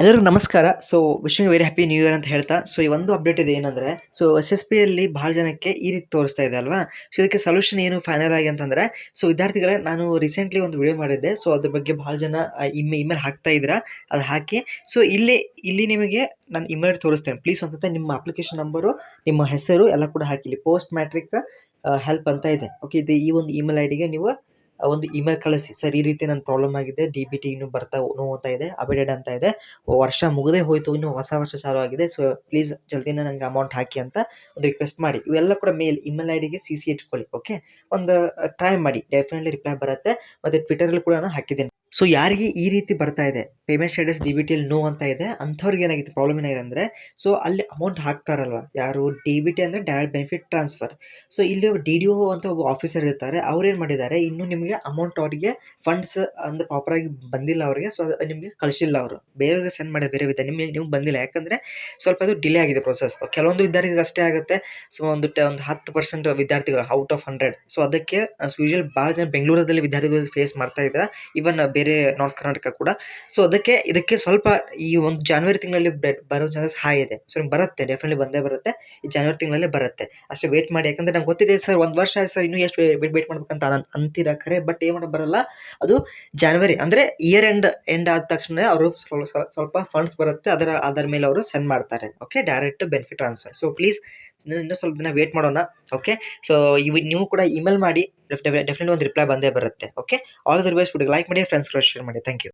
ಎಲ್ಲರಿಗೂ ನಮಸ್ಕಾರ. So wishing very happy new year ಅಂತ ಹೇಳ್ತಾ, ಸೊ ಈ ಒಂದು ಅಪ್ಡೇಟ್ ಇದೆ ಏನಂದ್ರೆ, ಸೊ SSPಯಲ್ಲಿ ಭಾಳ ಜನಕ್ಕೆ ಈ ರೀತಿ ತೋರಿಸ್ತಾ ಇದೆ ಅಲ್ವಾ? ಸೊ ಇದಕ್ಕೆ ಸೊಲ್ಯೂಷನ್ ಏನು ಫೈನಲ್ ಆಗಿ ಅಂತಂದ್ರೆ, ಸೊ ವಿದ್ಯಾರ್ಥಿಗಳೇ ನಾನು ರೀಸೆಂಟ್ಲಿ ಒಂದು ವಿಡಿಯೋ ಮಾಡಿದ್ದೆ. ಸೊ ಅದ್ರ ಬಗ್ಗೆ ಭಾಳ ಜನ ಇಮೇಲ್ ಹಾಕ್ತಾ ಇದ್ದೀರಾ. ಅದು ಹಾಕಿ ಸೊ ಇಲ್ಲಿ ನಿಮಗೆ ನಾನು ಇಮೇಲ್ ತೋರಿಸ್ತೇನೆ. ಪ್ಲೀಸ್ ಒಂದ್ಸತಿ ನಿಮ್ಮ ಅಪ್ಲಿಕೇಶನ್ ನಂಬರು, ನಿಮ್ಮ ಹೆಸರು ಎಲ್ಲ ಕೂಡ ಹಾಕಿ. ಇಲ್ಲಿ ಪೋಸ್ಟ್ ಮ್ಯಾಟ್ರಿಕ್ ಹೆಲ್ಪ್ ಅಂತ ಇದೆ. ಓಕೆ, ಇದು ಈ ಒಂದು ಇಮೇಲ್ ಐಡಿಗೆ ನೀವು ಒಂದು ಇಮೇಲ್ ಕಳಿಸಿ. ಸರ್, ಈ ರೀತಿ ನನ್ನ ಪ್ರಾಬ್ಲಮ್ ಆಗಿದೆ, DBT ಇನ್ನೂ ಬರ್ತಾ ನೋಡ್ತಾ ಇದೆ, ಅಪ್ಡೇಟ್ ಅಂತ ಇದೆ, ವರ್ಷ ಮುಗದೇ ಹೋಯ್ತು, ಇನ್ನು ಹೊಸ ವರ್ಷ ಚಾಲು ಆಗಿದೆ. ಸೊ ಪ್ಲೀಸ್ ಜಲ್ದಿನ ನಂಗೆ ಅಮೌಂಟ್ ಹಾಕಿ ಅಂತ ಒಂದು ರಿಕ್ವೆಸ್ಟ್ ಮಾಡಿ. ಇವೆಲ್ಲ ಕೂಡ ಇಮೇಲ್ ಐಡಿಗೆ CC ಇಟ್ಕೊಳ್ಳಿ. ಓಕೆ, ಒಂದು ಟ್ರೈ ಮಾಡಿ, ಡೆಫಿನೆಟ್ಲಿ ರಿಪ್ಲೈ ಬರುತ್ತೆ. ಮತ್ತು ಟ್ವಿಟರಲ್ಲಿ ಕೂಡ ನಾನು ಹಾಕಿದ್ದೇನೆ. ಸೊ ಯಾರಿಗೆ ಈ ರೀತಿ ಬರ್ತಾ ಇದೆ, ಪೇಮೆಂಟ್ ಸ್ಟೇಟಸ್ DBTಯಲ್ಲಿ ನೋ ಅಂತ ಇದೆ, ಅಂಥವ್ರಿಗೆ ಏನಾಗಿದೆ, ಪ್ರಾಬ್ಲಮ್ ಏನಾಗಿದೆ ಅಂದರೆ, ಸೊ ಅಲ್ಲಿ ಅಮೌಂಟ್ ಹಾಕ್ತಾರಲ್ವ, ಯಾರು DBT ಅಂದರೆ ಡೈರೆಕ್ಟ್ ಬೆನಿಫಿಟ್ ಟ್ರಾನ್ಸ್ಫರ್. ಸೊ ಇಲ್ಲಿ DDO ಅಂತ ಒಬ್ಬ ಆಫೀಸರ್ ಇರ್ತಾರೆ. ಅವ್ರು ಏನು ಮಾಡಿದ್ದಾರೆ, ಇನ್ನೂ ನಿಮಗೆ ಅಮೌಂಟ್ ಅವರಿಗೆ ಫಂಡ್ಸ್ ಅಂದ್ರೆ ಪ್ರಾಪರಾಗಿ ಬಂದಿಲ್ಲ ಅವರಿಗೆ. ಸೊ ನಿಮಗೆ ಕಳಿಸಿಲ್ಲ, ಅವರು ಬೇರೆಯವ್ರಿಗೆ ಸೆಂಡ್ ಮಾಡಿದ ಬೇರೆ ವಿಧ ನಿಮ್ಗೆ ಬಂದಿಲ್ಲ. ಯಾಕಂದರೆ ಸ್ವಲ್ಪ ಅದು ಡಿಲೇ ಆಗಿದೆ ಪ್ರೊಸೆಸ್. ಕೆಲವೊಂದು ವಿದ್ಯಾರ್ಥಿಗಳಿಗೆ ಅಷ್ಟೇ ಆಗುತ್ತೆ. ಸೊ ಒಂದು 10% ವಿದ್ಯಾರ್ಥಿಗಳು ಔಟ್ ಆಫ್ 100. ಸೊ ಅದಕ್ಕೆ ಯೂಶುವಲ್ ಭಾಳ ಜನ ಬೆಂಗಳೂರಲ್ಲಿ ವಿದ್ಯಾರ್ಥಿಗಳು ಫೇಸ್ ಮಾಡ್ತಾ ಇದ್ದಾರೆ, ಇವನ್ ಬೇರೆ ನಾರ್ತ್ ಕರ್ನಾಟಕ ಕೂಡ. ಸೊ ಇದಕ್ಕೆ ಸ್ವಲ್ಪ ಈ ಒಂದು ಜಾನ್ವರಿ ತಿಂಗಳಲ್ಲಿ ಬರೋ ಚಾನ್ಸಸ್ ಹೈ ಇದೆ. ಸೊ ನಿಮ್ಗೆ ಬರುತ್ತೆ, ಡೆಫಿನೆಟ್ಲಿ ಬಂದೇ ಬರುತ್ತೆ. ಈ ಜಾನ್ವರಿ ತಿಂಗಳಲ್ಲೇ ಬರುತ್ತೆ. ಅಷ್ಟೇ ವೇಟ್ ಮಾಡಿ. ಯಾಕಂದರೆ ನಂಗೆ ಗೊತ್ತಿದೆ ಸರ್, 1 ವರ್ಷ ಆಯ್ತು ಸರ್, ಇನ್ನೂ ಎಷ್ಟು ವೇಟ್ ಮಾಡ್ಬೇಕಂತ ಅಂತೀರಾ ಖರೆ. ಬಟ್ ಏನು ಮಾಡೋಕ್ಕೆ ಬರಲ್ಲ. ಅದು ಜಾನ್ವರಿ ಅಂದರೆ ಇಯರ್ ಎಂಡ್ ಆದ ತಕ್ಷಣ ಅವರು ಸ್ವಲ್ಪ ಫಂಡ್ಸ್ ಬರುತ್ತೆ. ಅದರ ಮೇಲೆ ಅವರು ಸೆಂಡ್ ಮಾಡ್ತಾರೆ. Okay, direct benefit transfer. So please ಇನ್ನೂ ಸ್ವಲ್ಪ ದಿನ ವೇಟ್ ಮಾಡೋಣ. ಓಕೆ, ಸೊ ನೀವು ಕೂಡ ಇಮೇಲ್ ಮಾಡಿ, ಡೆಫಿನೆಟ್ಲಿ ಒಂದು ರಿಪ್ಲೈ ಬಂದೇ ಬರುತ್ತೆ. Okay, all the best. Like ಮಾಡಿ, ಫ್ರೆಂಡ್ಸ್ ಕೂಡ ಶೇರ್ ಮಾಡಿ. Thank you.